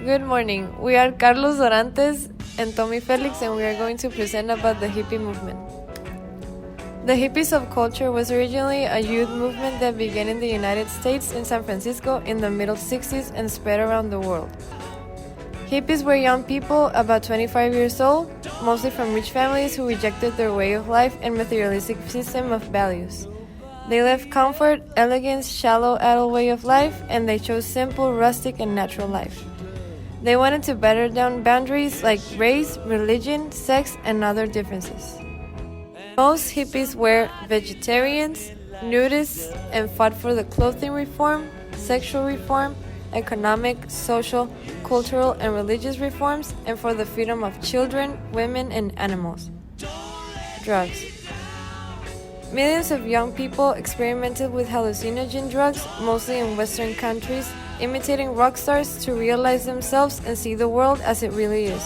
Good morning. We are Carlos Dorantes and Tommy Felix, and we are going to present about the hippie movement. The hippie subculture was originally a youth movement that began in the United States in San Francisco in the middle 60s and spread around the world. Hippies were young people about 25 years old, mostly from rich families who rejected their way of life and materialistic system of values. They left comfort, elegance, shallow adult way of life, and they chose simple, rustic, and natural life. They wanted to batter down boundaries like race, religion, sex, and other differences. Most hippies were vegetarians, nudists, and fought for the clothing reform, sexual reform, economic, social, cultural, and religious reforms, and for the freedom of children, women, and animals. Drugs. Millions of young people experimented with hallucinogen drugs, mostly in Western countries, imitating rock stars to realize themselves and see the world as it really is.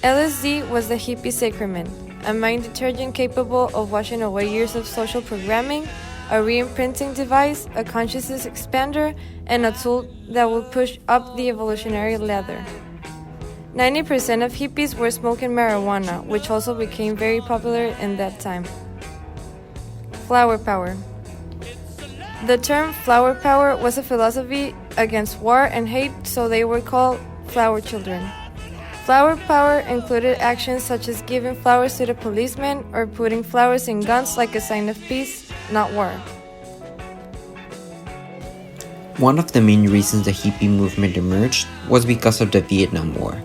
LSD was the hippie sacrament, a mind detergent capable of washing away years of social programming, a re-imprinting device, a consciousness expander, and a tool that would push up the evolutionary ladder. 90% of hippies were smoking marijuana, which also became very popular in that time. Flower power. The term flower power was a philosophy against war and hate, so they were called flower children. Flower power included actions such as giving flowers to the policeman or putting flowers in guns like a sign of peace, not war. One of the main reasons the hippie movement emerged was because of the Vietnam War.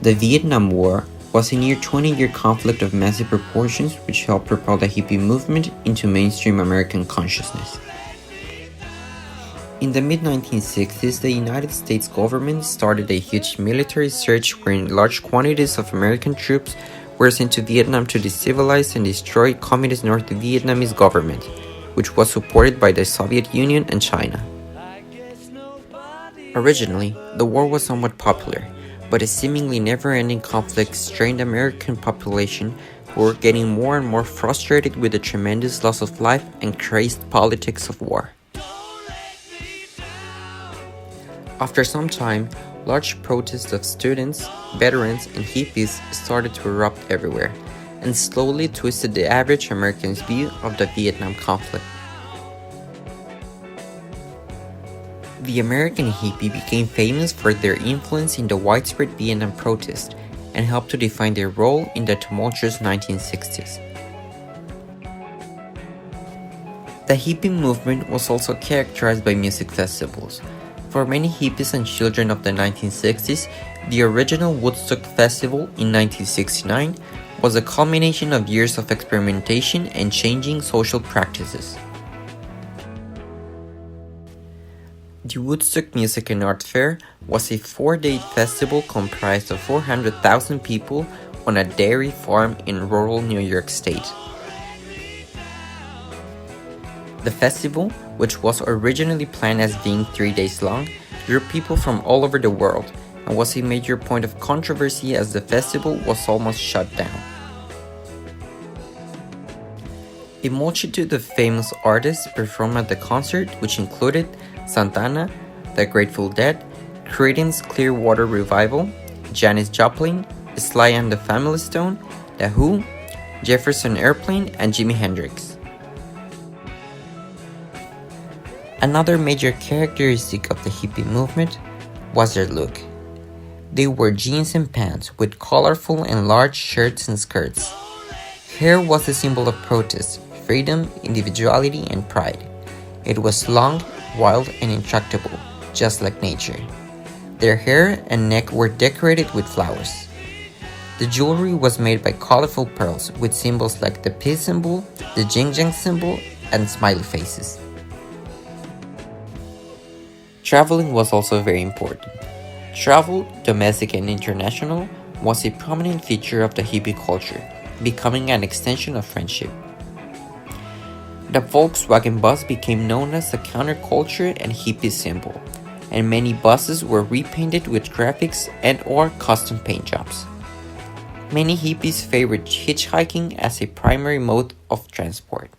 The Vietnam War was a near 20-year conflict of massive proportions which helped propel the hippie movement into mainstream American consciousness. In the mid-1960s, the United States government started a huge military surge wherein large quantities of American troops were sent to Vietnam to decivilize and destroy communist North Vietnamese government, which was supported by the Soviet Union and China. Originally, the war was somewhat popular, but a seemingly never-ending conflict strained the American population who were getting more and more frustrated with the tremendous loss of life and crazed politics of war. After some time, large protests of students, veterans, and hippies started to erupt everywhere, and slowly twisted the average American's view of the Vietnam conflict. The American hippie became famous for their influence in the widespread Vietnam protest and helped to define their role in the tumultuous 1960s. The hippie movement was also characterized by music festivals. For many hippies and children of the 1960s, the original Woodstock Festival in 1969 was a culmination of years of experimentation and changing social practices. The Woodstock Music and Art Fair was a 4-day festival comprised of 400,000 people on a dairy farm in rural New York State. The festival, which was originally planned as being 3 days long, drew people from all over the world and was a major point of controversy as the festival was almost shut down. A multitude of famous artists performed at the concert, which included Santana, The Grateful Dead, Creedence Clearwater Revival, Janis Joplin, Sly and the Family Stone, The Who, Jefferson Airplane, and Jimi Hendrix. Another major characteristic of the hippie movement was their look. They wore jeans and pants with colorful and large shirts and skirts. Hair was a symbol of protest, freedom, individuality, and pride. It was long, wild, and intractable, just like nature. Their hair and neck were decorated with flowers. The jewelry was made by colorful pearls with symbols like the peace symbol, the jing-jing symbol, and smiley faces. Traveling was also very important. Travel, domestic and international, was a prominent feature of the hippie culture, becoming an extension of friendship. The Volkswagen bus became known as the counterculture and hippie symbol, and many buses were repainted with graphics and/or custom paint jobs. Many hippies favored hitchhiking as a primary mode of transport.